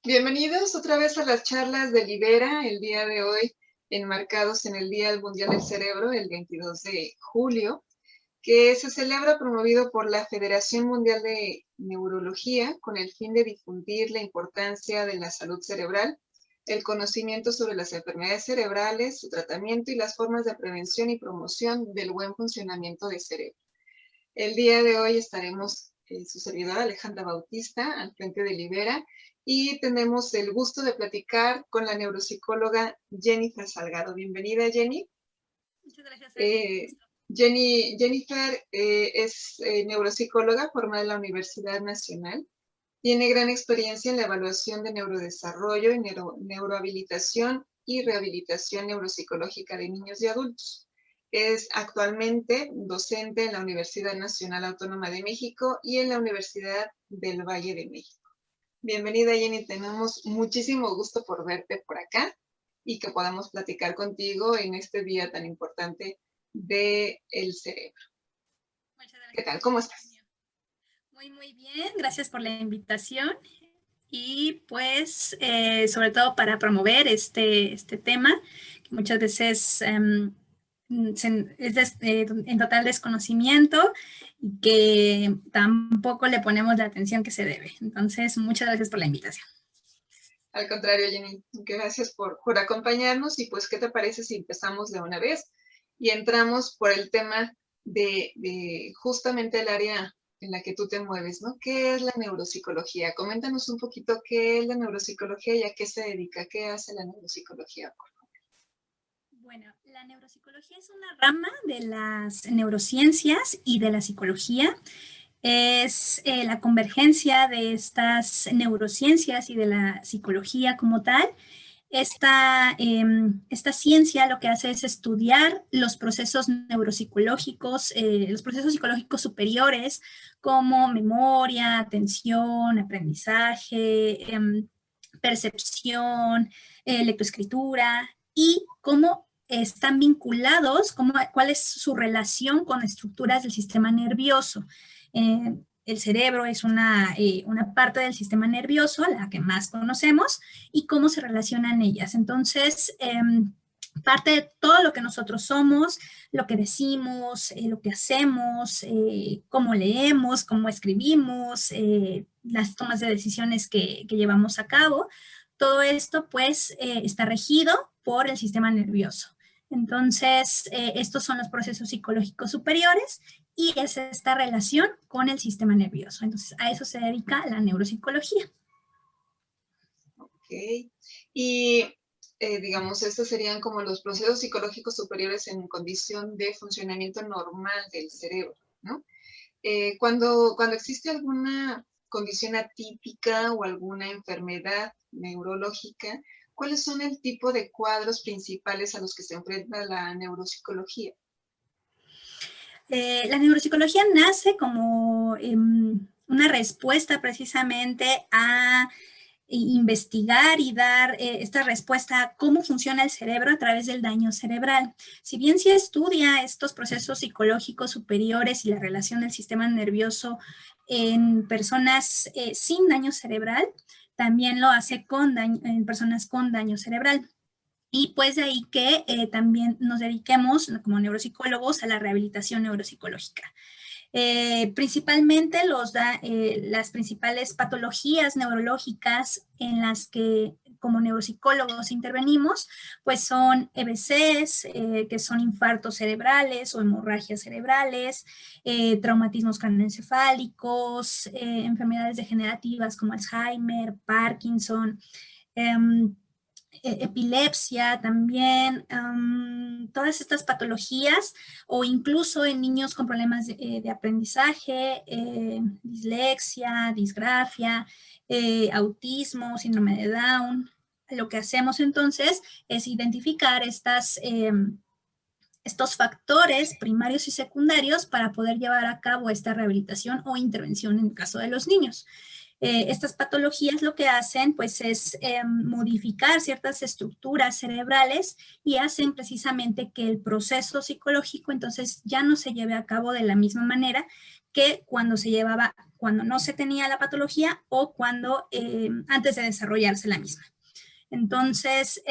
Bienvenidos otra vez a las charlas de Libera, el día de hoy enmarcados en el Día Mundial del Cerebro, el 22 de julio, que se celebra promovido por la Federación Mundial de Neurología con el fin de difundir la importancia de la salud cerebral, el conocimiento sobre las enfermedades cerebrales, su tratamiento y las formas de prevención y promoción del buen funcionamiento del cerebro. El día de hoy estaremos su servidora Alejandra Bautista al frente de Libera y tenemos el gusto de platicar con la neuropsicóloga Jennifer Salgado. Bienvenida, Jenny. Muchas gracias, Ale. Jennifer es neuropsicóloga formada en la Universidad Nacional. Tiene gran experiencia en la evaluación de neurodesarrollo y neurohabilitación y rehabilitación neuropsicológica de niños y adultos. Es actualmente docente en la Universidad Nacional Autónoma de México y en la Universidad del Valle de México. Bienvenida, Jenny. Tenemos muchísimo gusto por verte por acá y que podamos platicar contigo en este día tan importante del cerebro. Muchas gracias. ¿Qué tal? ¿Cómo estás? Muy bien. Gracias por la invitación. Y pues, sobre todo para promover este tema, que muchas veces es en total desconocimiento y que tampoco le ponemos la atención que se debe. Entonces, muchas gracias por la invitación. Al contrario, Jenny, gracias por acompañarnos y pues, ¿qué te parece si empezamos de una vez y entramos por el tema de justamente el área en la que tú te mueves, ¿no? ¿Qué es la neuropsicología? Coméntanos un poquito qué es la neuropsicología y a qué se dedica, qué hace la neuropsicología, por favor. Bueno, la neuropsicología es una rama de las neurociencias y de la psicología. Es la convergencia de estas neurociencias y de la psicología como tal. Esta ciencia lo que hace es estudiar los procesos neuropsicológicos, los procesos psicológicos superiores como memoria, atención, aprendizaje, percepción, lectoescritura y cómo están vinculados, cuál es su relación con estructuras del sistema nervioso. El cerebro es una parte del sistema nervioso, la que más conocemos, y cómo se relacionan ellas. Entonces, parte de todo lo que nosotros somos, lo que decimos, lo que hacemos, cómo leemos, cómo escribimos, las tomas de decisiones que llevamos a cabo, todo esto pues está regido por el sistema nervioso. Entonces, estos son los procesos psicológicos superiores y es esta relación con el sistema nervioso. Entonces, a eso se dedica la neuropsicología. Ok. Y, digamos, estos serían como los procesos psicológicos superiores en condición de funcionamiento normal del cerebro, ¿no? Cuando existe alguna condición atípica o alguna enfermedad neurológica, ¿cuáles son el tipo de cuadros principales a los que se enfrenta la neuropsicología? La neuropsicología nace como una respuesta precisamente a investigar y dar esta respuesta a cómo funciona el cerebro a través del daño cerebral. Si bien se estudia estos procesos psicológicos superiores y la relación del sistema nervioso en personas sin daño cerebral, también lo hace en personas con daño cerebral. Y pues de ahí que también nos dediquemos como neuropsicólogos a la rehabilitación neuropsicológica. Principalmente las principales patologías neurológicas en las que como neuropsicólogos intervenimos, pues son EBCs, que son infartos cerebrales o hemorragias cerebrales, traumatismos craneoencefálicos, enfermedades degenerativas como Alzheimer, Parkinson, epilepsia también, todas estas patologías o incluso en niños con problemas de aprendizaje, dislexia, disgrafia, autismo, síndrome de Down. Lo que hacemos entonces es identificar estos factores primarios y secundarios para poder llevar a cabo esta rehabilitación o intervención en el caso de los niños. Estas patologías lo que hacen pues es modificar ciertas estructuras cerebrales y hacen precisamente que el proceso psicológico entonces ya no se lleve a cabo de la misma manera que cuando no se tenía la patología o antes de desarrollarse la misma. Entonces,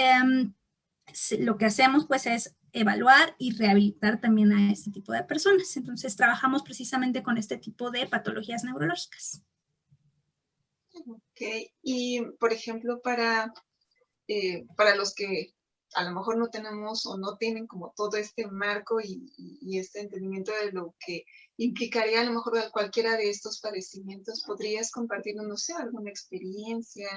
lo que hacemos pues es evaluar y rehabilitar también a este tipo de personas. Entonces, trabajamos precisamente con este tipo de patologías neurológicas. Ok, y por ejemplo, para los que a lo mejor no tenemos o no tienen como todo este marco y este entendimiento de lo que implicaría a lo mejor cualquiera de estos padecimientos, ¿podrías compartirnos, no sé, alguna experiencia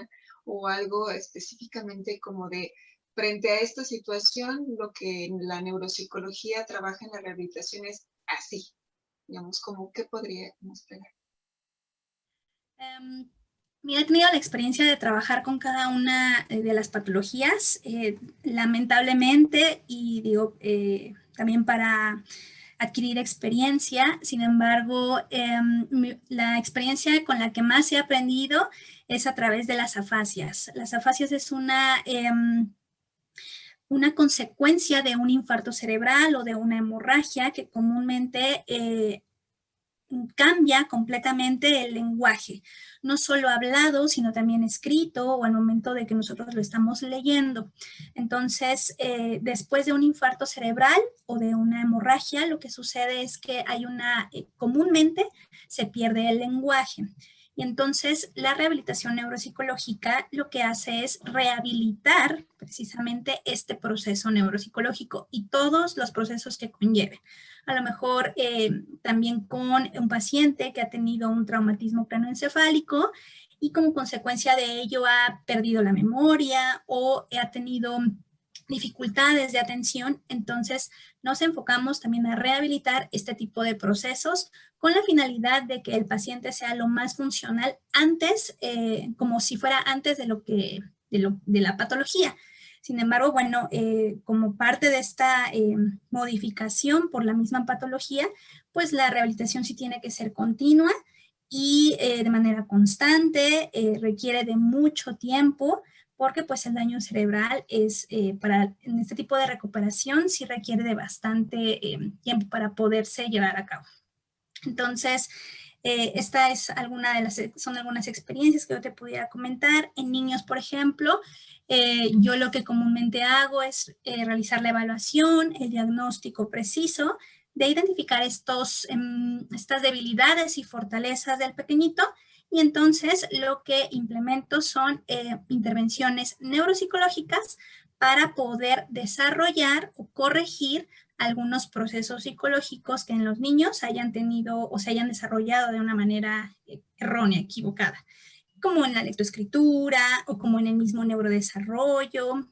o algo específicamente como de frente a esta situación, lo que en la neuropsicología trabaja en la rehabilitación es así, digamos, como qué podríamos pegar? Mira, he tenido la experiencia de trabajar con cada una de las patologías, lamentablemente, y digo, también para adquirir experiencia. Sin embargo, la experiencia con la que más he aprendido es a través de las afasias. Las afasias es una consecuencia de un infarto cerebral o de una hemorragia que comúnmente cambia completamente el lenguaje, no solo hablado, sino también escrito o al momento de que nosotros lo estamos leyendo. Entonces, después de un infarto cerebral o de una hemorragia, lo que sucede es que comúnmente se pierde el lenguaje. Y entonces la rehabilitación neuropsicológica lo que hace es rehabilitar precisamente este proceso neuropsicológico y todos los procesos que conlleve. A lo mejor también con un paciente que ha tenido un traumatismo craneoencefálico y como consecuencia de ello ha perdido la memoria o ha tenido dificultades de atención. Entonces nos enfocamos también a rehabilitar este tipo de procesos con la finalidad de que el paciente sea lo más funcional antes, como si fuera antes de la patología. Sin embargo, bueno, como parte de esta modificación por la misma patología, pues la rehabilitación sí tiene que ser continua y de manera constante, requiere de mucho tiempo, porque pues el daño cerebral en este tipo de recuperación sí requiere de bastante tiempo para poderse llevar a cabo. Entonces, esta es son algunas experiencias que yo te pudiera comentar. En niños, por ejemplo, yo lo que comúnmente hago es realizar la evaluación, el diagnóstico preciso de identificar estas debilidades y fortalezas del pequeñito. Y entonces lo que implemento son intervenciones neuropsicológicas para poder desarrollar o corregir algunos procesos psicológicos que en los niños hayan tenido o se hayan desarrollado de una manera errónea, equivocada, como en la lectoescritura o como en el mismo neurodesarrollo.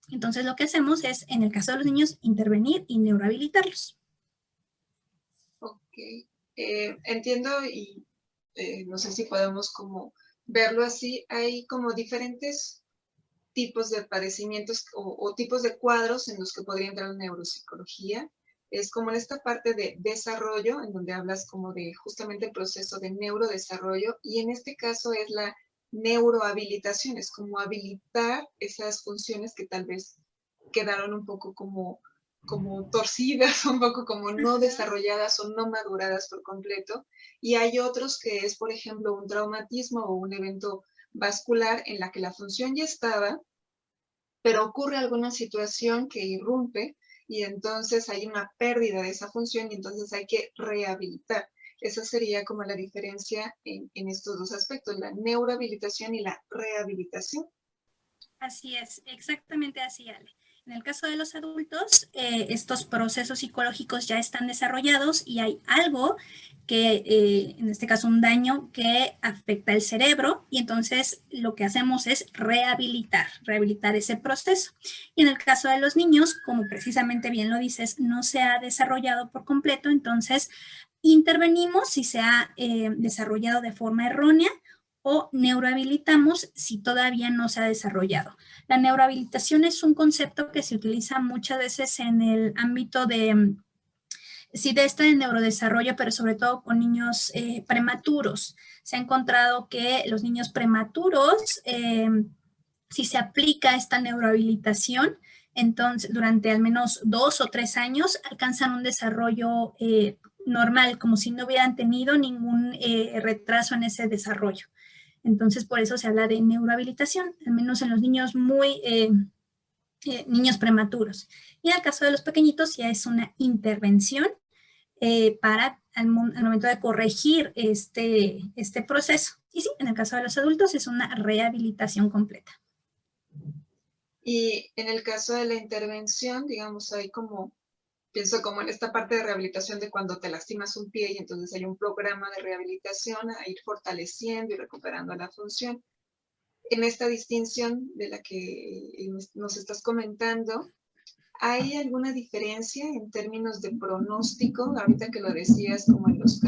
Entonces lo que hacemos es, en el caso de los niños, intervenir y neurohabilitarlos. Ok, entiendo y no sé si podemos como verlo así, hay como diferentes tipos de padecimientos o tipos de cuadros en los que podría entrar la neuropsicología. Es como en esta parte de desarrollo, en donde hablas como de justamente el proceso de neurodesarrollo, y en este caso es la neurohabilitación, es como habilitar esas funciones que tal vez quedaron un poco como torcidas, un poco como no desarrolladas o no maduradas por completo. Y hay otros que es, por ejemplo, un traumatismo o un evento vascular en la que la función ya estaba, pero ocurre alguna situación que irrumpe y entonces hay una pérdida de esa función y entonces hay que rehabilitar. Esa sería como la diferencia en estos dos aspectos, la neurohabilitación y la rehabilitación. Así es, exactamente así, Ale. En el caso de los adultos, estos procesos psicológicos ya están desarrollados y hay algo que, en este caso, un daño que afecta el cerebro y entonces lo que hacemos es rehabilitar ese proceso. Y en el caso de los niños, como precisamente bien lo dices, no se ha desarrollado por completo, entonces intervenimos si se ha desarrollado de forma errónea o neurohabilitamos si todavía no se ha desarrollado. La neurohabilitación es un concepto que se utiliza muchas veces en el ámbito de este neurodesarrollo, pero sobre todo con niños prematuros. Se ha encontrado que los niños prematuros, si se aplica esta neurohabilitación, entonces durante al menos 2 o 3 años alcanzan un desarrollo normal, como si no hubieran tenido ningún retraso en ese desarrollo. Entonces, por eso se habla de neurohabilitación, al menos en los niños niños prematuros. Y en el caso de los pequeñitos ya es una intervención para al momento de corregir este proceso. Y sí, en el caso de los adultos es una rehabilitación completa. Y en el caso de la intervención, digamos, hay pienso como en esta parte de rehabilitación de cuando te lastimas un pie y entonces hay un programa de rehabilitación a ir fortaleciendo y recuperando la función. En esta distinción de la que nos estás comentando, ¿hay alguna diferencia en términos de pronóstico? Ahorita que lo decías, como en los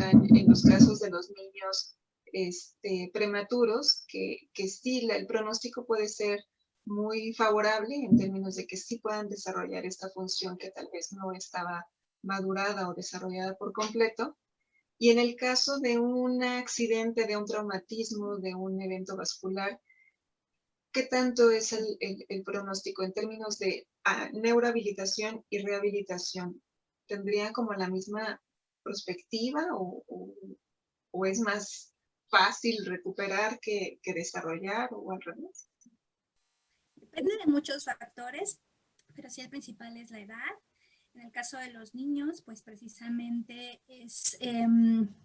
casos de los niños prematuros, que sí, el pronóstico puede ser muy favorable en términos de que sí puedan desarrollar esta función que tal vez no estaba madurada o desarrollada por completo. Y en el caso de un accidente, de un traumatismo, de un evento vascular, ¿qué tanto es el pronóstico en términos de neurohabilitación y rehabilitación? ¿Tendría como la misma perspectiva o es más fácil recuperar que desarrollar o al revés? Depende de muchos factores, pero sí el principal es la edad. En el caso de los niños, pues precisamente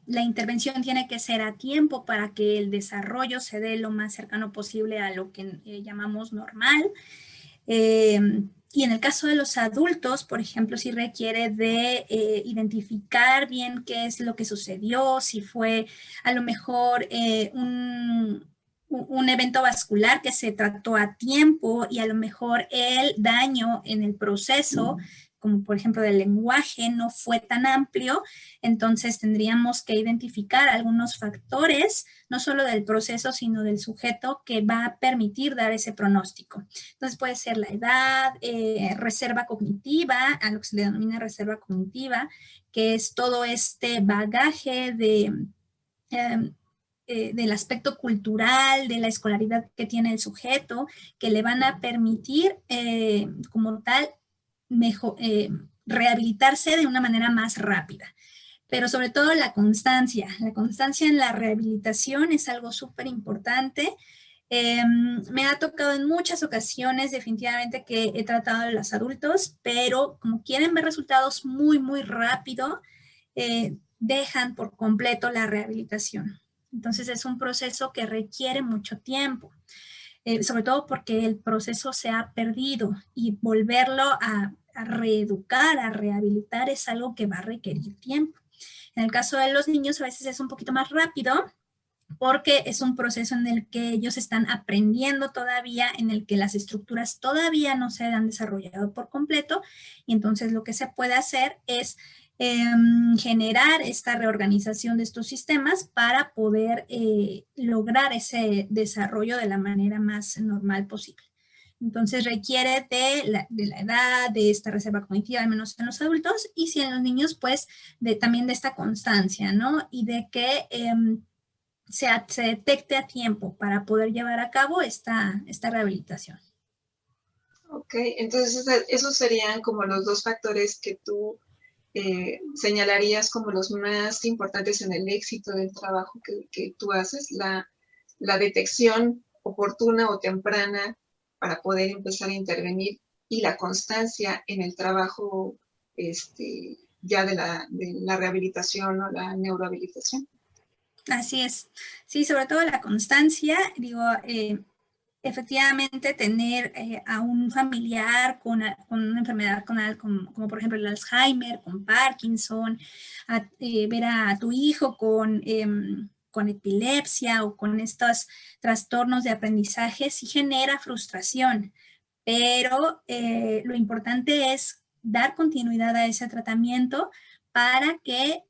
la intervención tiene que ser a tiempo para que el desarrollo se dé lo más cercano posible a lo que llamamos normal. Y en el caso de los adultos, por ejemplo, sí requiere de identificar bien qué es lo que sucedió, si fue a lo mejor un evento vascular que se trató a tiempo y a lo mejor el daño en el proceso, como por ejemplo del lenguaje, no fue tan amplio, entonces tendríamos que identificar algunos factores, no solo del proceso, sino del sujeto que va a permitir dar ese pronóstico. Entonces puede ser la edad, reserva cognitiva, a lo que se le denomina reserva cognitiva, que es todo este bagaje del aspecto cultural, de la escolaridad que tiene el sujeto, que le van a permitir como tal rehabilitarse de una manera más rápida. Pero sobre todo la constancia en la rehabilitación es algo súper importante. Me ha tocado en muchas ocasiones, definitivamente, que he tratado a los adultos, pero como quieren ver resultados muy, muy rápido, dejan por completo la rehabilitación. Entonces es un proceso que requiere mucho tiempo, sobre todo porque el proceso se ha perdido y volverlo a reeducar, a rehabilitar es algo que va a requerir tiempo. En el caso de los niños a veces es un poquito más rápido porque es un proceso en el que ellos están aprendiendo todavía, en el que las estructuras todavía no se han desarrollado por completo y entonces lo que se puede hacer es generar esta reorganización de estos sistemas para poder lograr ese desarrollo de la manera más normal posible. Entonces requiere de la edad, de esta reserva cognitiva, al menos en los adultos, y si en los niños, pues también de esta constancia, ¿no? Y de que se detecte a tiempo para poder llevar a cabo esta rehabilitación. Ok, entonces esos serían como los dos factores que tú señalarías como los más importantes en el éxito del trabajo que tú haces, la detección oportuna o temprana para poder empezar a intervenir y la constancia en el trabajo ya de la rehabilitación o la neurohabilitación. Así es. Sí, sobre todo la constancia, digo, efectivamente tener a un familiar con una enfermedad como por ejemplo el Alzheimer, con Parkinson, ver a tu hijo con epilepsia o con estos trastornos de aprendizaje, sí genera frustración, pero lo importante es dar continuidad a ese tratamiento para que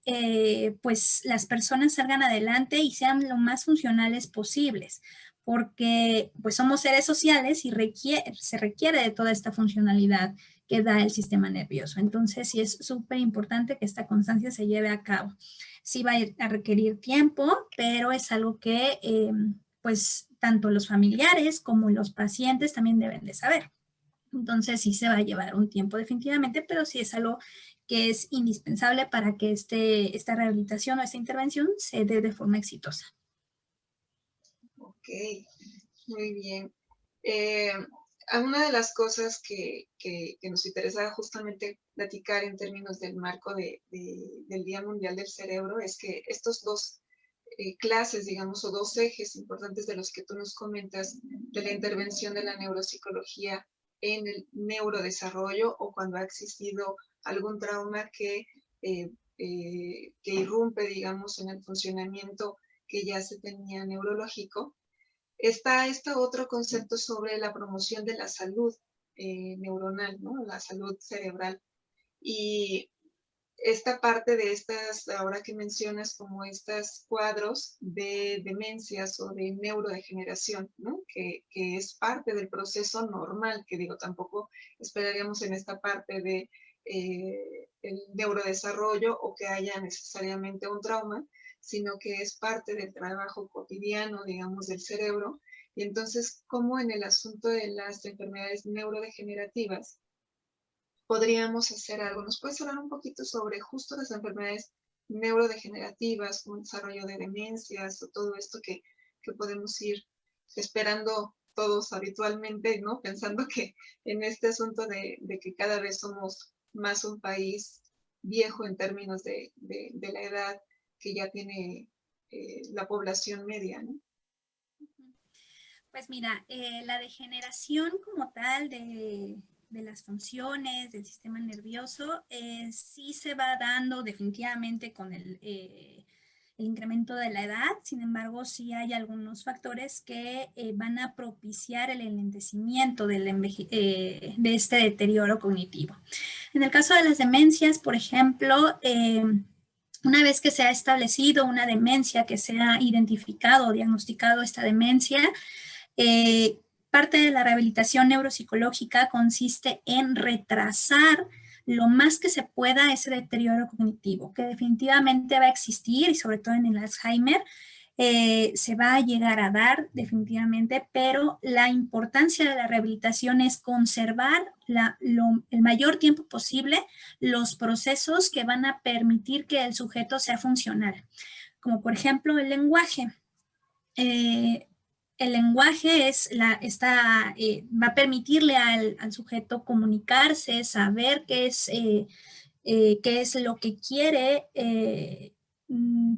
pues las personas salgan adelante y sean lo más funcionales posibles, porque pues somos seres sociales y se requiere de toda esta funcionalidad que da el sistema nervioso. Entonces sí es súper importante que esta constancia se lleve a cabo. Sí va a requerir tiempo, pero es algo que pues tanto los familiares como los pacientes también deben de saber. Entonces sí se va a llevar un tiempo definitivamente, pero sí es algo que es indispensable para que esta rehabilitación o esta intervención se dé de forma exitosa. Ok, muy bien. Una de las cosas que nos interesaba justamente platicar en términos del marco del Día Mundial del Cerebro es que estos dos clases, digamos, o dos ejes importantes de los que tú nos comentas, de la intervención de la neuropsicología en el neurodesarrollo o cuando ha existido algún trauma que irrumpe, digamos, en el funcionamiento que ya se tenía neurológico. Está este otro concepto sobre la promoción de la salud neuronal, ¿no? La salud cerebral. Y esta parte de estas, ahora que mencionas, como estos cuadros de demencias o de neurodegeneración, ¿no? Que es parte del proceso normal, que digo, tampoco esperaríamos en esta parte de el neurodesarrollo o que haya necesariamente un trauma, sino que es parte del trabajo cotidiano, digamos, del cerebro. Y entonces, como en el asunto de las enfermedades neurodegenerativas, podríamos hacer algo. ¿Nos puedes hablar un poquito sobre justo las enfermedades neurodegenerativas, como el desarrollo de demencias o todo esto que podemos ir esperando todos habitualmente, ¿no? Pensando que en este asunto de que cada vez somos más un país viejo en términos de la edad que ya tiene la población media, ¿no? Pues mira, la degeneración como tal de las funciones del sistema nervioso sí se va dando definitivamente con el incremento de la edad. Sin embargo, sí hay algunos factores que van a propiciar el enlentecimiento de este deterioro cognitivo. En el caso de las demencias, por ejemplo, una vez que se ha establecido una demencia, que se ha identificado o diagnosticado esta demencia, parte de la rehabilitación neuropsicológica consiste en retrasar lo más que se pueda ese deterioro cognitivo, que definitivamente va a existir, y sobre todo en el Alzheimer, se va a llegar a dar definitivamente, pero la importancia de la rehabilitación es conservar el mayor tiempo posible los procesos que van a permitir que el sujeto sea funcional, como por ejemplo el lenguaje. El lenguaje va a permitirle al sujeto comunicarse, saber qué es lo que quiere,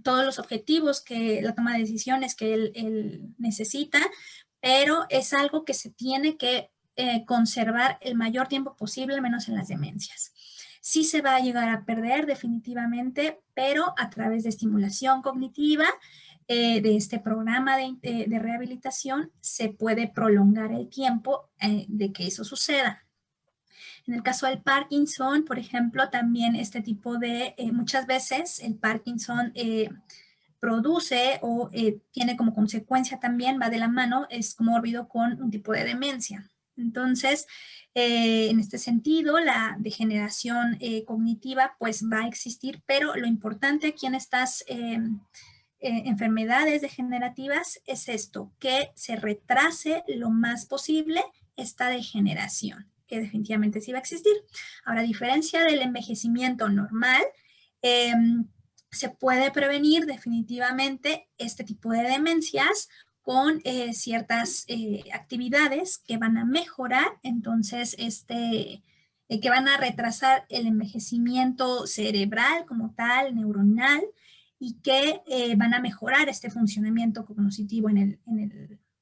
todos los objetivos, la toma de decisiones que él necesita, pero es algo que se tiene que conservar el mayor tiempo posible, al menos en las demencias. Sí se va a llegar a perder definitivamente, pero a través de estimulación cognitiva, de este programa de rehabilitación, se puede prolongar el tiempo de que eso suceda. En el caso del Parkinson, por ejemplo, también este tipo muchas veces el Parkinson produce o tiene como consecuencia también, va de la mano, es comórbido con un tipo de demencia. Entonces, en este sentido, la degeneración cognitiva pues va a existir, pero lo importante aquí en estas enfermedades degenerativas es esto, que se retrase lo más posible esta degeneración, que definitivamente sí va a existir. Ahora, a diferencia del envejecimiento normal, se puede prevenir definitivamente este tipo de demencias con ciertas actividades que van a mejorar, entonces, que van a retrasar el envejecimiento cerebral como tal, neuronal, y que van a mejorar este funcionamiento cognitivo en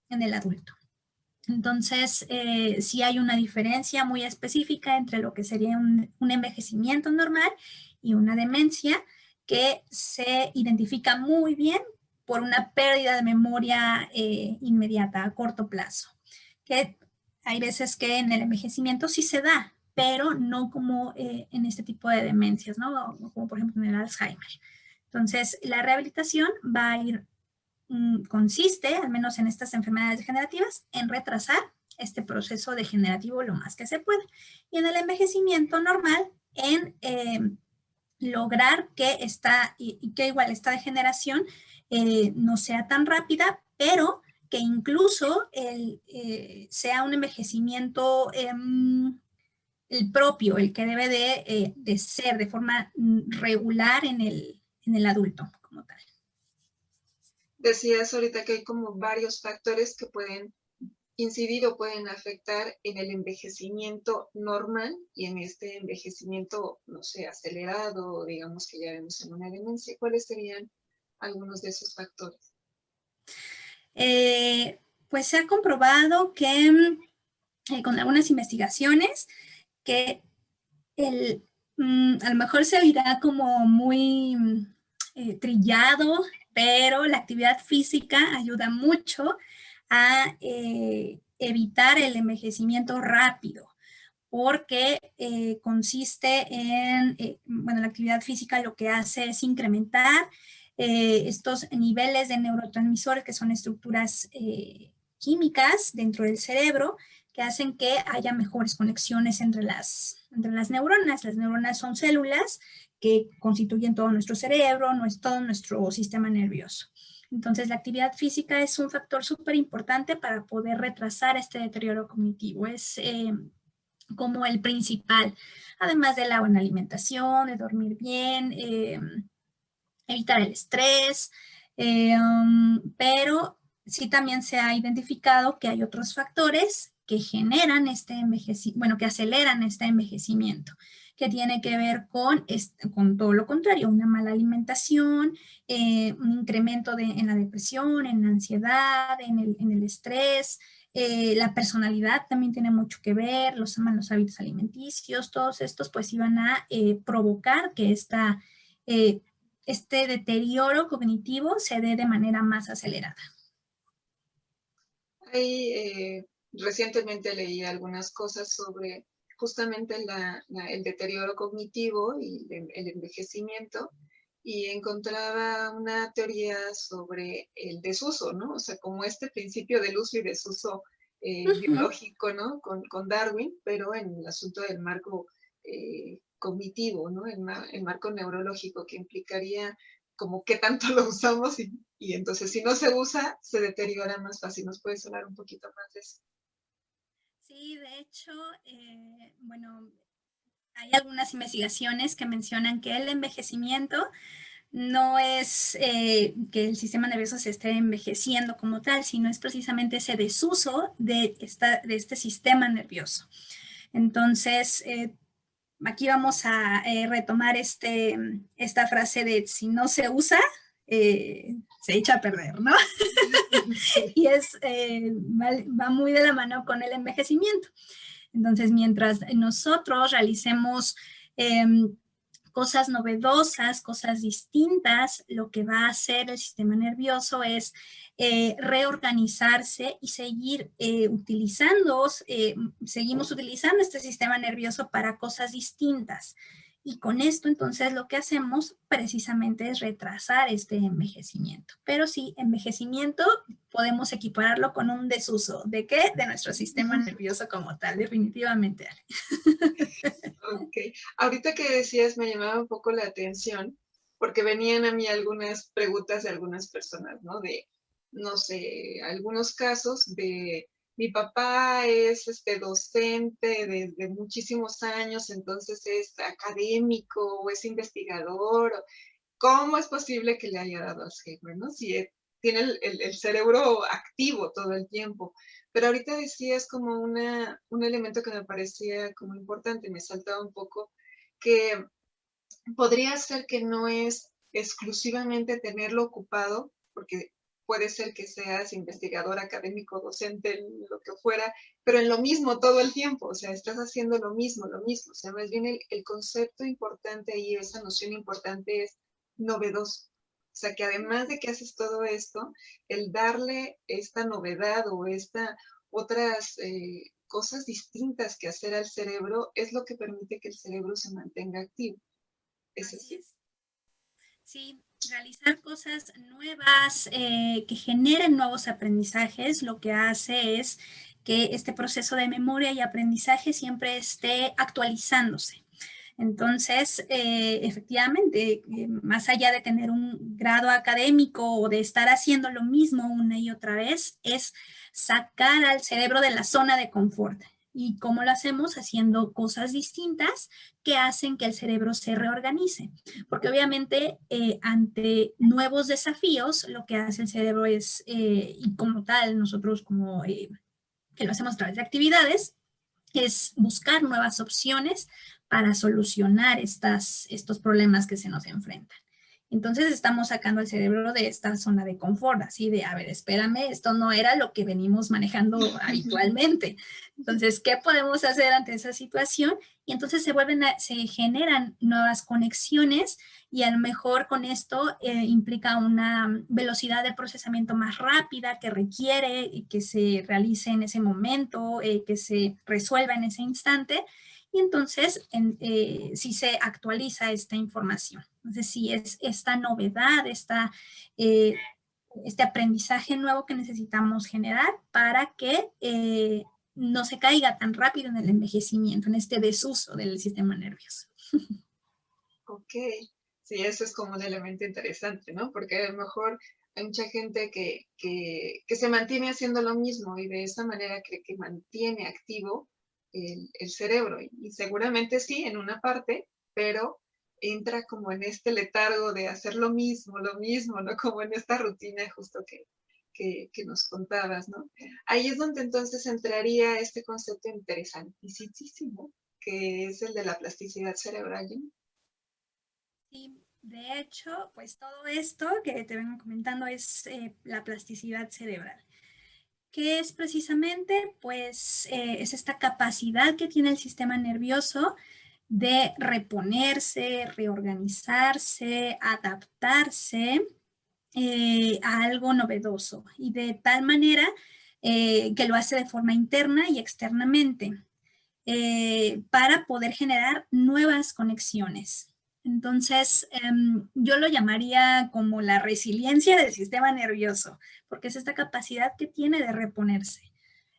el adulto. Entonces, sí hay una diferencia muy específica entre lo que sería un envejecimiento normal y una demencia, que se identifica muy bien por una pérdida de memoria inmediata, a corto plazo. Que hay veces que en el envejecimiento sí se da, pero no como en este tipo de demencias, ¿no? Como por ejemplo en el Alzheimer. Entonces, la rehabilitación va a ir, consiste, al menos en estas enfermedades degenerativas, en retrasar este proceso degenerativo lo más que se puede. Y en el envejecimiento normal, en lograr que igual esta degeneración no sea tan rápida, pero que incluso sea un envejecimiento el propio, el que debe de ser de forma regular en el adulto como tal. Decías ahorita que hay como varios factores que pueden incidir o pueden afectar en el envejecimiento normal y en este envejecimiento, no sé, acelerado, digamos que ya vemos en una demencia. ¿Cuáles serían algunos de esos factores? Pues se ha comprobado que con algunas investigaciones que a lo mejor se oirá como muy trillado, pero la actividad física ayuda mucho a evitar el envejecimiento rápido, porque consiste en, bueno, la actividad física lo que hace es incrementar estos niveles de neurotransmisores, que son estructuras químicas dentro del cerebro, que hacen que haya mejores conexiones entre las neuronas. Las neuronas son células que constituyen todo nuestro cerebro, todo nuestro sistema nervioso. Entonces, la actividad física es un factor súper importante para poder retrasar este deterioro cognitivo. Es como el principal, además de la buena alimentación, de dormir bien, evitar el estrés, pero sí también se ha identificado que hay otros factores que generan este envejecimiento, bueno, que aceleran este envejecimiento, que tiene que ver con todo lo contrario, una mala alimentación, un incremento en la depresión, en la ansiedad, en el estrés. La personalidad también tiene mucho que ver, los malos hábitos alimenticios, todos estos pues iban a provocar que este deterioro cognitivo se dé de manera más acelerada. Ahí recientemente leí algunas cosas sobre justamente el deterioro cognitivo y el envejecimiento, y encontraba una teoría sobre el desuso, ¿no? O sea, como este principio del uso y desuso biológico, ¿no? Con Darwin, pero en el asunto del marco cognitivo, ¿no? El marco neurológico, que implicaría como qué tanto lo usamos y entonces si no se usa, se deteriora más fácil. ¿Nos puedes hablar un poquito más de eso? Sí, de hecho, bueno, hay algunas investigaciones que mencionan que el envejecimiento no es que el sistema nervioso se esté envejeciendo como tal, sino es precisamente ese desuso de este sistema nervioso. Entonces, aquí vamos a retomar esta frase de si no se usa, se echa a perder, ¿no? Sí. Y va muy de la mano con el envejecimiento. Entonces, mientras nosotros realicemos cosas novedosas, cosas distintas, lo que va a hacer el sistema nervioso es reorganizarse y seguimos utilizando este sistema nervioso para cosas distintas. Y con esto, entonces, lo que hacemos precisamente es retrasar este envejecimiento. Pero sí, envejecimiento podemos equipararlo con un desuso. ¿De qué? De nuestro sistema nervioso como tal, definitivamente. Ok. Ahorita que decías me llamaba un poco la atención porque venían a mí algunas preguntas de algunas personas, ¿no? De, no sé, algunos casos de mi papá es docente desde muchísimos años, entonces es académico o es investigador. ¿Cómo es posible que le haya dado Alzheimer, no? Si tiene el cerebro activo todo el tiempo. Pero ahorita decías como un elemento que me parecía como importante, me saltaba un poco, que podría ser que no es exclusivamente tenerlo ocupado, porque puede ser que seas investigador, académico, docente, lo que fuera, pero en lo mismo todo el tiempo, o sea, estás haciendo lo mismo, o sea, más bien el concepto importante ahí, esa noción importante es novedoso. O sea, que además de que haces todo esto, el darle esta novedad o otras cosas distintas que hacer al cerebro es lo que permite que el cerebro se mantenga activo. ¿Es Así así? es. Sí, realizar cosas nuevas que generen nuevos aprendizajes, lo que hace es que este proceso de memoria y aprendizaje siempre esté actualizándose. Entonces, efectivamente, más allá de tener un grado académico o de estar haciendo lo mismo una y otra vez, es sacar al cerebro de la zona de confort. ¿Y cómo lo hacemos? Haciendo cosas distintas que hacen que el cerebro se reorganice. Porque obviamente ante nuevos desafíos, lo que hace el cerebro es, y como tal, nosotros como que lo hacemos a través de actividades, es buscar nuevas opciones para solucionar estos problemas que se nos enfrentan. Entonces estamos sacando el cerebro de esta zona de confort, así de, a ver, espérame, esto no era lo que venimos manejando habitualmente. Entonces, ¿qué podemos hacer ante esa situación? Y entonces se generan nuevas conexiones y a lo mejor con esto implica una velocidad de procesamiento más rápida que requiere que se realice en ese momento, que se resuelva en ese instante. Y entonces sí se actualiza esta información. Entonces sí es esta novedad, este aprendizaje nuevo que necesitamos generar para que no se caiga tan rápido en el envejecimiento, en este desuso del sistema nervioso. Ok, sí, eso es como un elemento interesante, ¿no? Porque a lo mejor hay mucha gente que se mantiene haciendo lo mismo y de esa manera cree que mantiene activo el cerebro. Y seguramente sí, en una parte, pero entra como en este letargo de hacer lo mismo, ¿no? Como en esta rutina justo que nos contabas, ¿no? Ahí es donde entonces entraría este concepto interesantísimo, que es el de la plasticidad cerebral, ¿no? Sí, de hecho, pues todo esto que te vengo comentando es la plasticidad cerebral, que es precisamente, pues, es esta capacidad que tiene el sistema nervioso de reponerse, reorganizarse, adaptarse a algo novedoso y de tal manera que lo hace de forma interna y externamente para poder generar nuevas conexiones. Entonces, yo lo llamaría como la resiliencia del sistema nervioso, porque es esta capacidad que tiene de reponerse.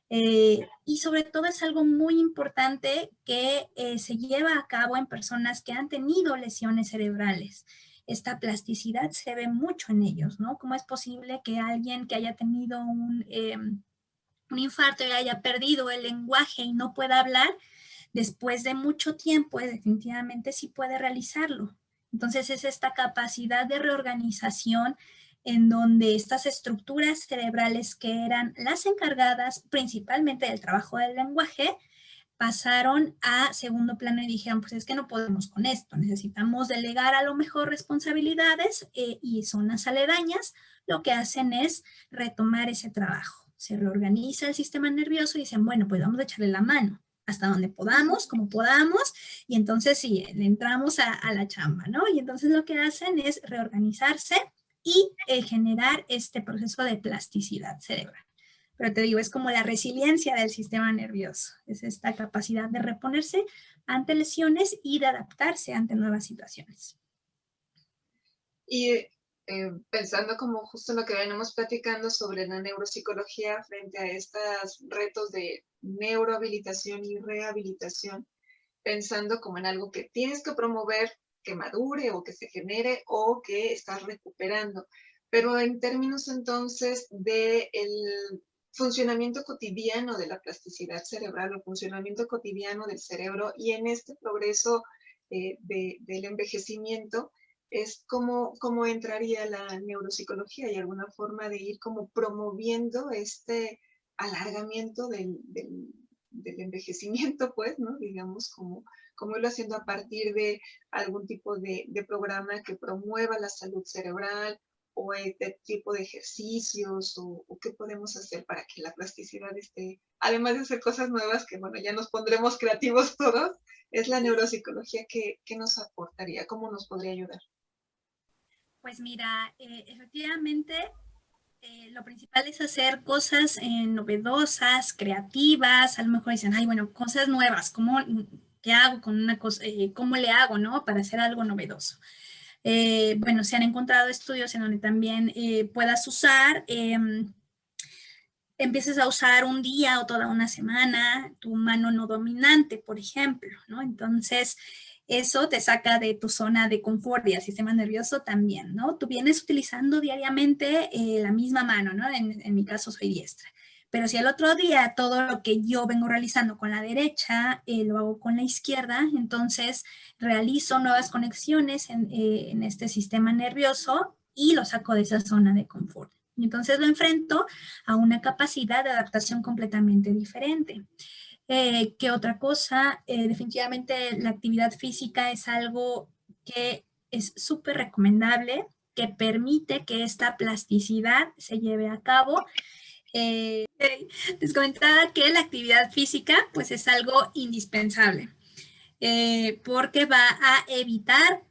Y sobre todo es algo muy importante que se lleva a cabo en personas que han tenido lesiones cerebrales. Esta plasticidad se ve mucho en ellos, ¿no? ¿Cómo es posible que alguien que haya tenido un infarto y haya perdido el lenguaje y no pueda hablar, después de mucho tiempo, definitivamente sí puede realizarlo? Entonces es esta capacidad de reorganización en donde estas estructuras cerebrales que eran las encargadas principalmente del trabajo del lenguaje, pasaron a segundo plano y dijeron, pues es que no podemos con esto, necesitamos delegar a lo mejor responsabilidades y zonas aledañas, lo que hacen es retomar ese trabajo. Se reorganiza el sistema nervioso y dicen, bueno, pues vamos a echarle la mano hasta donde podamos, como podamos, y entonces sí, le entramos a la chamba, ¿no? Y entonces lo que hacen es reorganizarse y generar este proceso de plasticidad cerebral. Pero te digo, es como la resiliencia del sistema nervioso, es esta capacidad de reponerse ante lesiones y de adaptarse ante nuevas situaciones. Y pensando como justo lo que venimos platicando sobre la neuropsicología frente a estos retos de neurohabilitación y rehabilitación, pensando como en algo que tienes que promover, que madure o que se genere o que estás recuperando. Pero en términos entonces del funcionamiento cotidiano de la plasticidad cerebral o funcionamiento cotidiano del cerebro y en este progreso del envejecimiento, es cómo entraría la neuropsicología y alguna forma de ir como promoviendo este alargamiento del envejecimiento, pues, ¿no? Digamos, como irlo haciendo a partir de algún tipo de programa que promueva la salud cerebral o este tipo de ejercicios o qué podemos hacer para que la plasticidad esté, además de hacer cosas nuevas, que bueno, ya nos pondremos creativos todos, es la neuropsicología que nos aportaría, cómo nos podría ayudar. Pues mira, efectivamente, lo principal es hacer cosas novedosas, creativas, a lo mejor dicen, ay, bueno, cosas nuevas, ¿qué hago con una cosa, cómo le hago, ¿no? Para hacer algo novedoso. Bueno, se han encontrado estudios en donde también puedas usar, empieces a usar un día o toda una semana tu mano no dominante, por ejemplo, ¿no? Entonces, eso te saca de tu zona de confort y el sistema nervioso también, ¿no? Tú vienes utilizando diariamente la misma mano, ¿no? En mi caso soy diestra. Pero si al otro día todo lo que yo vengo realizando con la derecha lo hago con la izquierda, entonces realizo nuevas conexiones en este sistema nervioso y lo saco de esa zona de confort. Y entonces lo enfrento a una capacidad de adaptación completamente diferente. ¿Qué otra cosa? Definitivamente la actividad física es algo que es súper recomendable, que permite que esta plasticidad se lleve a cabo. Les comentaba que la actividad física pues es algo indispensable. Porque va a evitar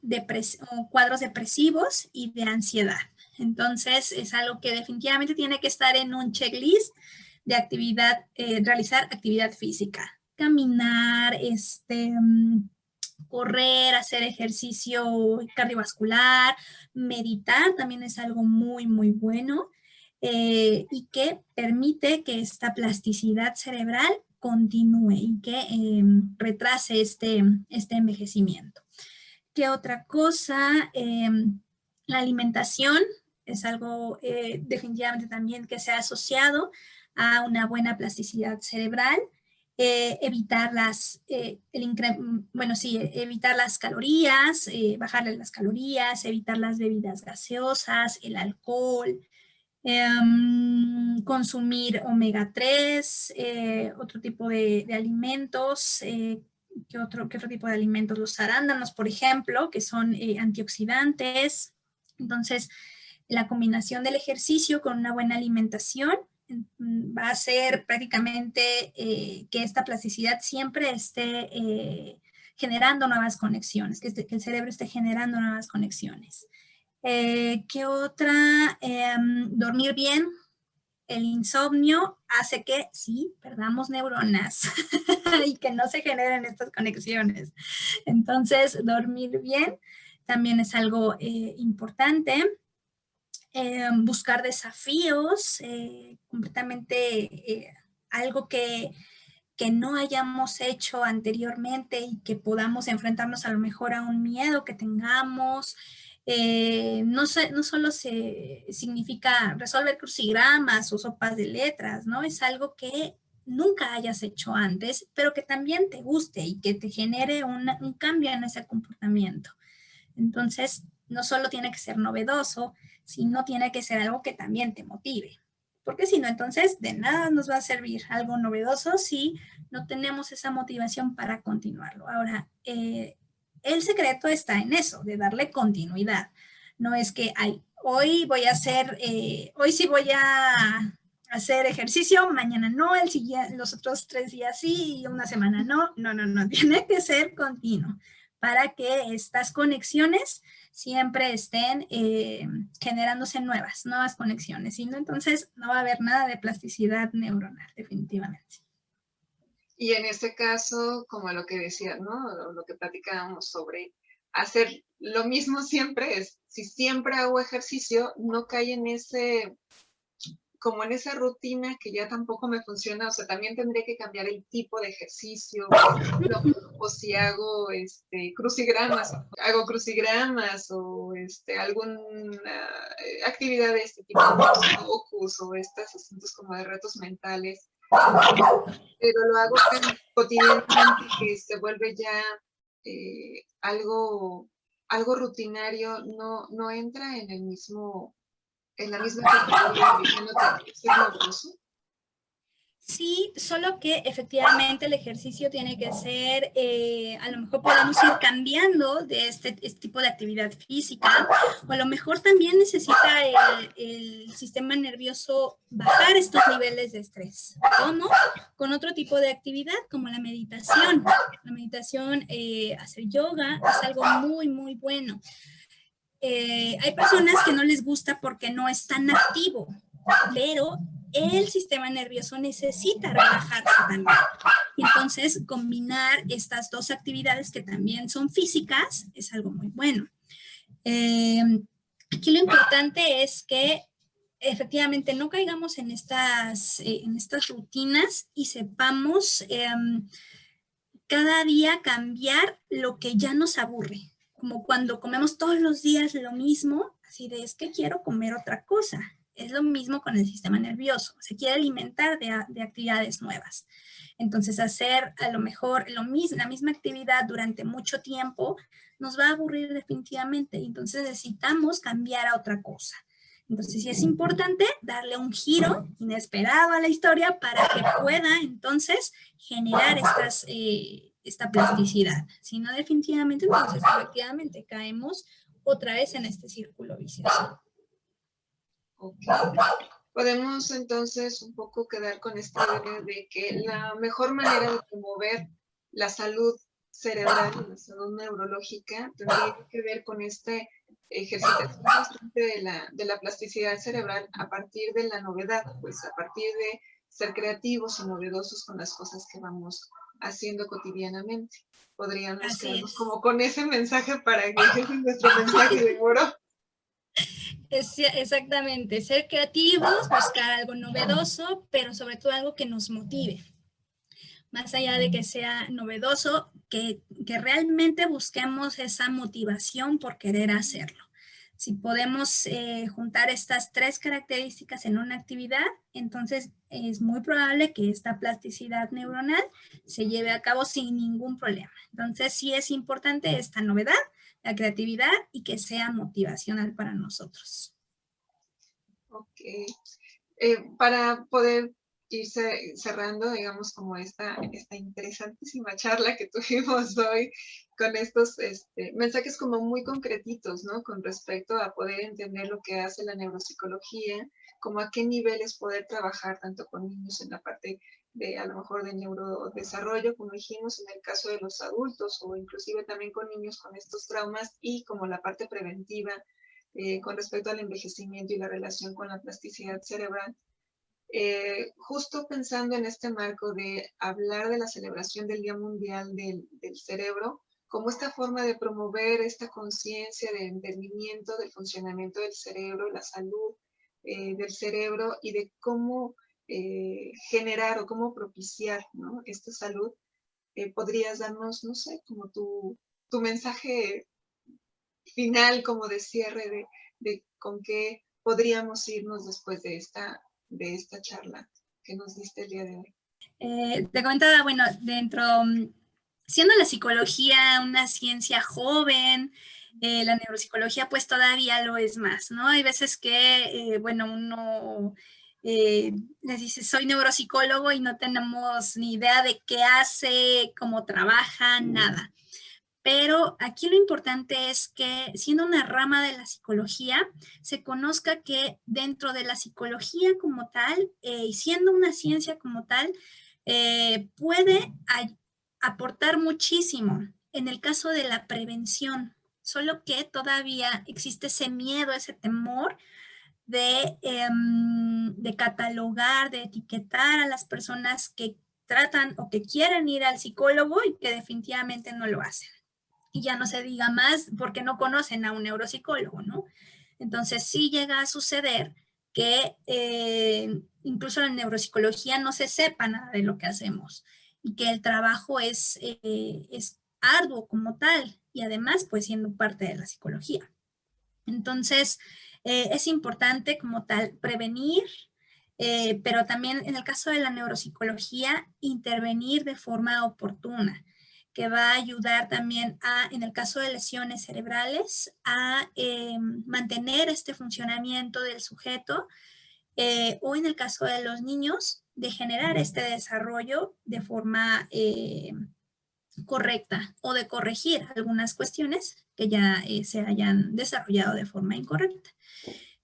cuadros depresivos y de ansiedad. Entonces, es algo que definitivamente tiene que estar en un checklist de actividad, realizar actividad física. Caminar, correr, hacer ejercicio cardiovascular, meditar también es algo muy, muy bueno y que permite que esta plasticidad cerebral continúe y que retrase este envejecimiento. ¿Qué otra cosa? La alimentación es algo definitivamente también que se ha asociado a una buena plasticidad cerebral. Evitar evitar las calorías, bajarle las calorías, evitar las bebidas gaseosas, el alcohol, consumir omega 3, otro tipo de alimentos. ¿Qué otro tipo de alimentos? Los arándanos, por ejemplo, que son antioxidantes. Entonces, la combinación del ejercicio con una buena alimentación va a hacer prácticamente que esta plasticidad siempre esté generando nuevas conexiones, que el cerebro esté generando nuevas conexiones. ¿Qué otra? Dormir bien. El insomnio hace que sí, perdamos neuronas y que no se generen estas conexiones. Entonces, dormir bien también es algo importante. Buscar desafíos, completamente algo que no hayamos hecho anteriormente y que podamos enfrentarnos a lo mejor a un miedo que tengamos. No solo significa resolver crucigramas o sopas de letras, ¿no? Es algo que nunca hayas hecho antes, pero que también te guste y que te genere un cambio en ese comportamiento. Entonces, no solo tiene que ser novedoso, sino tiene que ser algo que también te motive. Porque si no, entonces de nada nos va a servir algo novedoso si no tenemos esa motivación para continuarlo. Ahora, el secreto está en eso, de darle continuidad. No es que hoy voy a hacer, hoy sí voy a hacer ejercicio, mañana no, los otros 3 días sí y una semana no. No, tiene que ser continuo para que estas conexiones siempre estén generándose nuevas conexiones. Si no, entonces no va a haber nada de plasticidad neuronal, definitivamente. Y en este caso, como lo que decías, ¿no? Lo que platicábamos sobre hacer lo mismo siempre si siempre hago ejercicio, no cae en como en esa rutina que ya tampoco me funciona, o sea, también tendré que cambiar el tipo de ejercicio, por ejemplo, o si hago crucigramas o alguna actividad de este tipo, focus o estos asuntos como de retos mentales, pero lo hago tan cotidianamente que se vuelve ya algo rutinario, no entra en la misma categoría de ser novedoso. Sí, solo que efectivamente el ejercicio tiene que ser, a lo mejor podemos ir cambiando de este tipo de actividad física, o a lo mejor también necesita el sistema nervioso bajar estos niveles de estrés. ¿Cómo? Con otro tipo de actividad como la meditación. La meditación, hacer yoga es algo muy, muy bueno. Hay personas que no les gusta porque no es tan activo, pero el sistema nervioso necesita relajarse también. Entonces, combinar estas dos actividades que también son físicas es algo muy bueno. Aquí lo importante es que efectivamente no caigamos en estas rutinas y sepamos cada día cambiar lo que ya nos aburre. Como cuando comemos todos los días lo mismo, así de es que quiero comer otra cosa. Es lo mismo con el sistema nervioso, se quiere alimentar de actividades nuevas. Entonces, hacer a lo mejor la misma actividad durante mucho tiempo nos va a aburrir definitivamente. Entonces, necesitamos cambiar a otra cosa. Entonces, sí es importante darle un giro inesperado a la historia para que pueda entonces generar esta plasticidad. Si no, definitivamente, entonces, efectivamente, caemos otra vez en este círculo vicioso. Ok. Podemos entonces un poco quedar con esta idea de que la mejor manera de promover la salud cerebral y la salud neurológica tendría que ver con este ejercitación constante de la plasticidad cerebral a partir de la novedad, pues a partir de ser creativos y novedosos con las cosas que vamos haciendo cotidianamente. Podríamos quedarnos como con ese mensaje para que ese es nuestro mensaje de oro. Exactamente, ser creativos, buscar algo novedoso, pero sobre todo algo que nos motive. Más allá de que sea novedoso, que realmente busquemos esa motivación por querer hacerlo. Si podemos juntar estas 3 características en una actividad, entonces es muy probable que esta plasticidad neuronal se lleve a cabo sin ningún problema. Entonces sí es importante esta novedad, la creatividad y que sea motivacional para nosotros. Ok. Para poder ir cerrando, digamos, como esta interesantísima charla que tuvimos hoy con estos mensajes como muy concretitos, ¿no? Con respecto a poder entender lo que hace la neuropsicología, como a qué niveles poder trabajar tanto con niños en la parte de, a lo mejor, de neurodesarrollo, como dijimos, en el caso de los adultos, o inclusive también con niños con estos traumas, y como la parte preventiva con respecto al envejecimiento y la relación con la plasticidad cerebral. Justo pensando en este marco de hablar de la celebración del Día Mundial del Cerebro, como esta forma de promover esta conciencia de entendimiento del funcionamiento del cerebro, la salud del cerebro y de cómo generar o cómo propiciar, ¿no?, esta salud, podrías darnos, no sé, como tu mensaje final, como de cierre, de con qué podríamos irnos después de esta charla que nos diste el día de hoy. Te comentaba, bueno, siendo la psicología una ciencia joven, la neuropsicología pues todavía lo es más, ¿no? Hay veces que, bueno, uno les dice, soy neuropsicólogo y no tenemos ni idea de qué hace, cómo trabaja, nada. Pero aquí lo importante es que, siendo una rama de la psicología, se conozca que dentro de la psicología como tal, y siendo una ciencia como tal, puede aportar muchísimo en el caso de la prevención, solo que todavía existe ese miedo, ese temor de catalogar, de etiquetar a las personas que tratan o que quieren ir al psicólogo y que definitivamente no lo hacen. Y ya no se diga más porque no conocen a un neuropsicólogo, ¿no? Entonces sí llega a suceder que incluso en neuropsicología no se sepa nada de lo que hacemos y que el trabajo es arduo como tal y además pues siendo parte de la psicología. Entonces es importante como tal prevenir, pero también en el caso de la neuropsicología intervenir de forma oportuna, que va a ayudar también en el caso de lesiones cerebrales, a mantener este funcionamiento del sujeto, o en el caso de los niños, de generar este desarrollo de forma correcta o de corregir algunas cuestiones que ya se hayan desarrollado de forma incorrecta.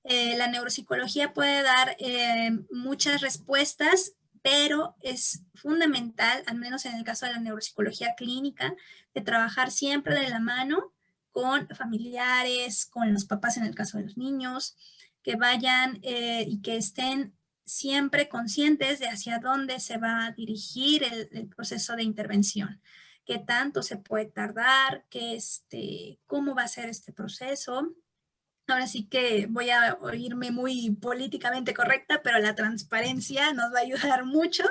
La neuropsicología puede dar muchas respuestas, pero es fundamental, al menos en el caso de la neuropsicología clínica, de trabajar siempre de la mano con familiares, con los papás en el caso de los niños, que vayan y que estén siempre conscientes de hacia dónde se va a dirigir el proceso de intervención, qué tanto se puede tardar, cómo va a ser este proceso. Ahora sí que voy a oírme muy políticamente correcta, pero la transparencia nos va a ayudar mucho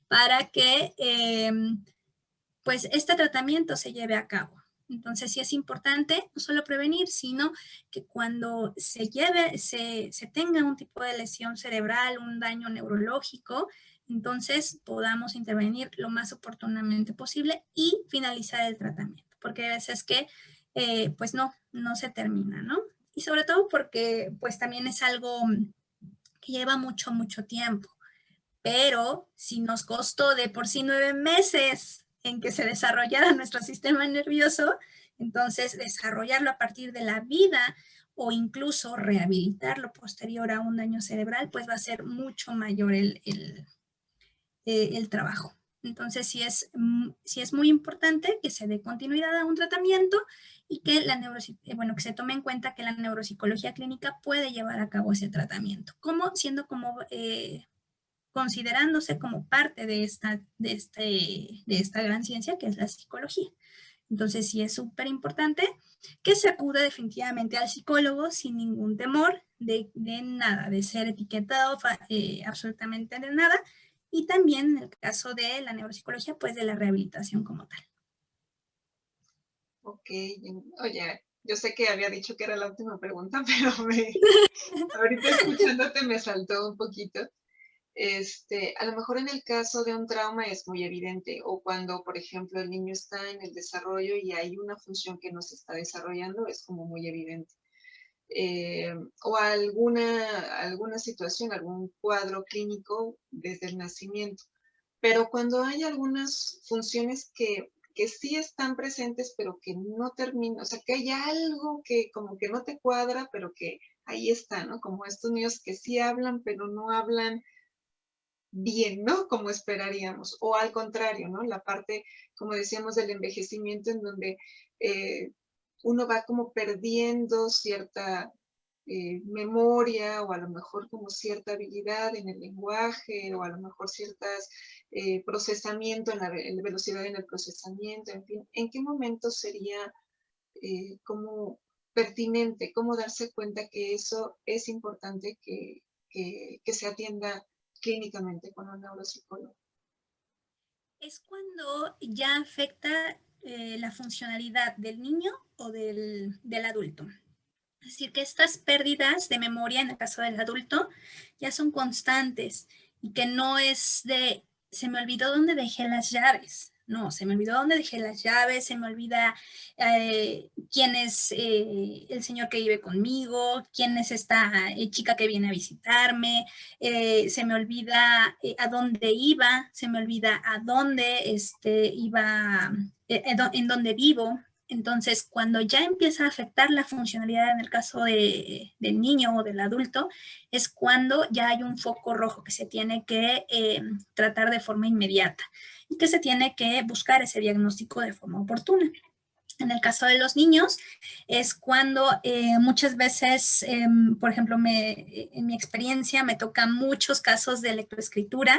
para que pues este tratamiento se lleve a cabo. Entonces sí es importante no solo prevenir, sino que cuando se tenga un tipo de lesión cerebral, un daño neurológico, entonces podamos intervenir lo más oportunamente posible y finalizar el tratamiento, porque a veces que pues no se termina, ¿no? Y sobre todo porque pues también es algo que lleva mucho tiempo, pero si nos costó de por sí 9 meses en que se desarrollara nuestro sistema nervioso, entonces desarrollarlo a partir de la vida o incluso rehabilitarlo posterior a un daño cerebral, pues va a ser mucho mayor el trabajo. Entonces sí es muy importante que se dé continuidad a un tratamiento y que que se tome en cuenta que la neuropsicología clínica puede llevar a cabo ese tratamiento, siendo como considerándose como parte de esta gran ciencia que es la psicología. Entonces sí es súper importante que se acude definitivamente al psicólogo sin ningún temor de nada, de ser etiquetado absolutamente de nada, y también en el caso de la neuropsicología, pues de la rehabilitación como tal. Ok, oye, yo sé que había dicho que era la última pregunta, pero ahorita escuchándote me saltó un poquito. A lo mejor en el caso de un trauma es muy evidente, o cuando, por ejemplo, el niño está en el desarrollo y hay una función que no se está desarrollando, es como muy evidente. O alguna situación, algún cuadro clínico desde el nacimiento. Pero cuando hay algunas funciones que sí están presentes, pero que no terminan, o sea, que hay algo que como que no te cuadra, pero que ahí está, ¿no? Como estos niños que sí hablan, pero no hablan bien, ¿no? Como esperaríamos. O al contrario, ¿no? La parte, como decíamos, del envejecimiento en donde eh, uno va como perdiendo cierta memoria o a lo mejor como cierta habilidad en el lenguaje o a lo mejor ciertas procesamiento, en la velocidad en el procesamiento, en fin, ¿en qué momento sería como pertinente, cómo darse cuenta que eso es importante que se atienda clínicamente con un neuropsicólogo? Es cuando ya afecta la funcionalidad del niño o del adulto. Es decir, que estas pérdidas de memoria en el caso del adulto ya son constantes y que no es de, se me olvidó dónde dejé las llaves. No, se me olvidó dónde dejé las llaves, se me olvida quién es el señor que vive conmigo, quién es esta chica que viene a visitarme, se me olvida a dónde iba, se me olvida a dónde iba, en dónde vivo. Entonces, cuando ya empieza a afectar la funcionalidad en el caso del niño o del adulto, es cuando ya hay un foco rojo que se tiene que tratar de forma inmediata y que se tiene que buscar ese diagnóstico de forma oportuna. En el caso de los niños, es cuando muchas veces, por ejemplo, en mi experiencia me tocan muchos casos de lectoescritura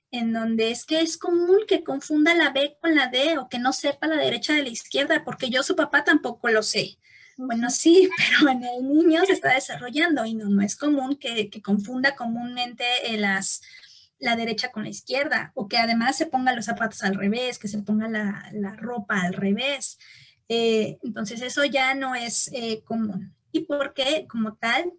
en donde es que es común que confunda la B con la D o que no sepa la derecha de la izquierda, porque yo su papá tampoco lo sé. Bueno, sí, pero en el niño se está desarrollando y no es común que confunda comúnmente la derecha con la izquierda o que además se ponga los zapatos al revés, que se ponga la ropa al revés. Entonces eso ya no es común. Y porque como tal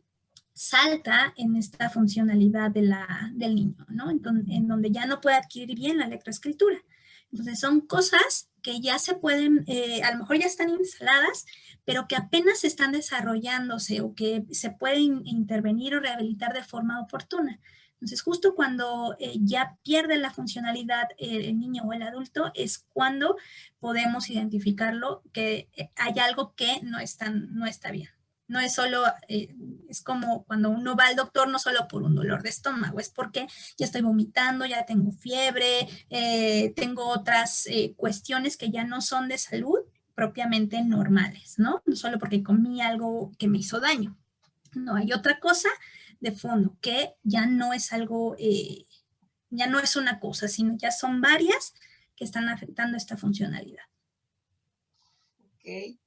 salta en esta funcionalidad del niño, ¿no? En donde ya no puede adquirir bien la lectoescritura. Entonces son cosas que ya se pueden, a lo mejor ya están instaladas, pero que apenas están desarrollándose o que se pueden intervenir o rehabilitar de forma oportuna. Entonces, justo cuando ya pierde la funcionalidad el niño o el adulto, es cuando podemos identificarlo que hay algo que no está bien. No es solo, es como cuando uno va al doctor, no solo por un dolor de estómago, es porque ya estoy vomitando, ya tengo fiebre, tengo otras cuestiones que ya no son de salud propiamente normales, ¿no? No solo porque comí algo que me hizo daño. No, hay otra cosa de fondo que ya no es algo, ya no es una cosa, sino ya son varias que están afectando esta funcionalidad. Ok,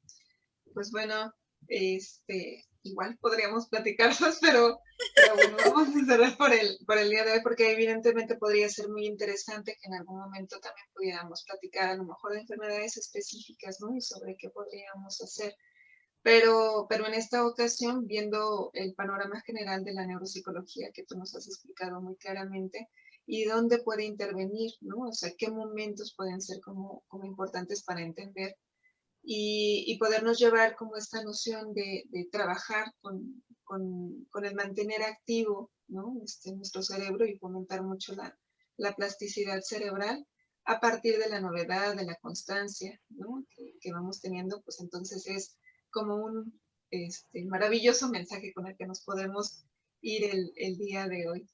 pues bueno, igual podríamos platicarlos, pero bueno, vamos a cerrar por el día de hoy, porque evidentemente podría ser muy interesante que en algún momento también pudiéramos platicar a lo mejor de enfermedades específicas, ¿no? Y sobre qué podríamos hacer. Pero en esta ocasión, viendo el panorama general de la neuropsicología que tú nos has explicado muy claramente, y dónde puede intervenir, ¿no? O sea, qué momentos pueden ser como importantes para entender y podernos llevar como esta noción de trabajar con el mantener activo, ¿no? Nuestro cerebro y fomentar mucho la plasticidad cerebral a partir de la novedad, de la constancia, ¿no? Que vamos teniendo, pues entonces es como un maravilloso mensaje con el que nos podemos ir el día de hoy.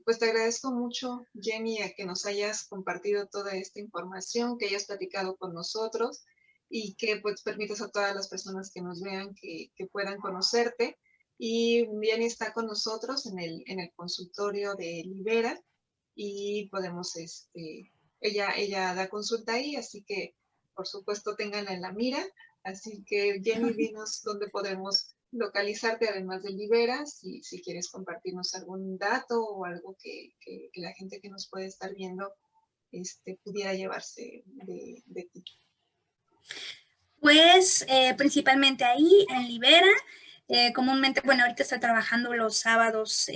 Pues te agradezco mucho, Jenny, a que nos hayas compartido toda esta información, que hayas platicado con nosotros y que pues permitas a todas las personas que nos vean que puedan conocerte. Y Jenny está con nosotros en el consultorio de Libera y podemos, ella da consulta ahí, así que por supuesto ténganla en la mira. Así que Jenny, dinos dónde podemos localizarte además de Libera, si quieres compartirnos algún dato o algo que la gente que nos puede estar viendo pudiera llevarse de ti. Pues principalmente ahí en Libera, comúnmente, bueno, ahorita estoy trabajando los sábados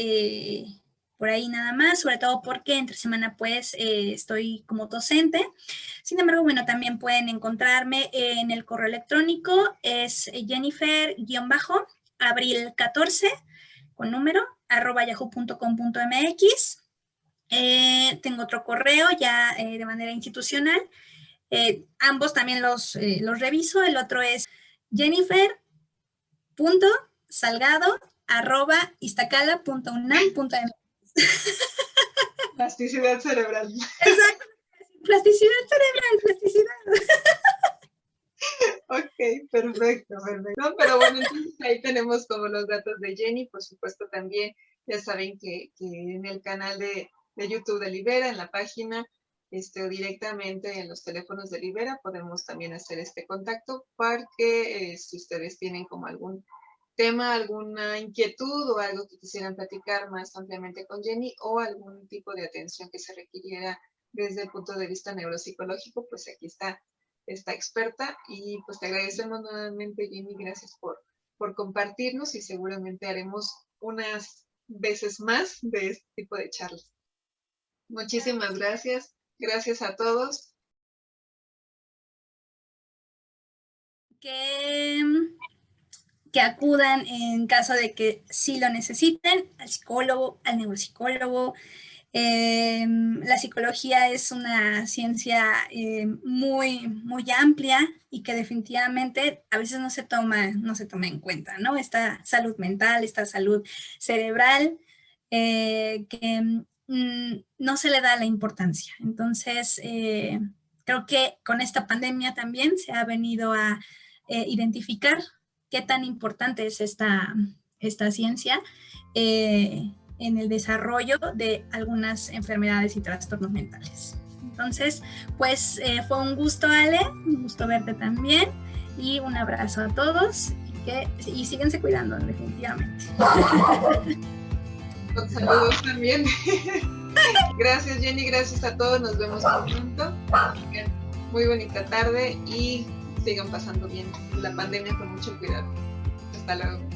por ahí nada más, sobre todo porque entre semana pues estoy como docente. Sin embargo, bueno, también pueden encontrarme en el correo electrónico, es Jennifer-abril14 con número, @yahoo.com.mx. Tengo otro correo ya de manera institucional. Ambos también los reviso. El otro es jennifer.salgado@iztacala.unam.mx. Plasticidad cerebral. Exacto. Plasticidad cerebral, plasticidad. Ok, perfecto. No, pero bueno, entonces ahí tenemos como los datos de Jenny, por supuesto también, ya saben que en el canal de YouTube de Libera, en la página, o directamente en los teléfonos de Libera, podemos también hacer este contacto para que si ustedes tienen como algún tema, alguna inquietud o algo que quisieran platicar más ampliamente con Jenny o algún tipo de atención que se requiriera desde el punto de vista neuropsicológico, pues aquí está esta experta y pues te agradecemos nuevamente, Jenny, gracias por compartirnos y seguramente haremos unas veces más de este tipo de charlas. Muchísimas gracias. Gracias a todos. Que acudan en caso de que sí lo necesiten, al psicólogo, al neuropsicólogo. La psicología es una ciencia muy, muy amplia y que definitivamente a veces no se toma en cuenta, ¿no? Esta salud mental, esta salud cerebral, que no se le da la importancia. Entonces, creo que con esta pandemia también se ha venido a identificar qué tan importante es esta ciencia en el desarrollo de algunas enfermedades y trastornos mentales. Entonces, pues fue un gusto, Ale, un gusto verte también y un abrazo a todos y síguense cuidando, definitivamente. Con saludos también. Gracias, Jenny, gracias a todos, nos vemos muy pronto. Muy bonita tarde y sigan pasando bien la pandemia con mucho cuidado. Hasta luego.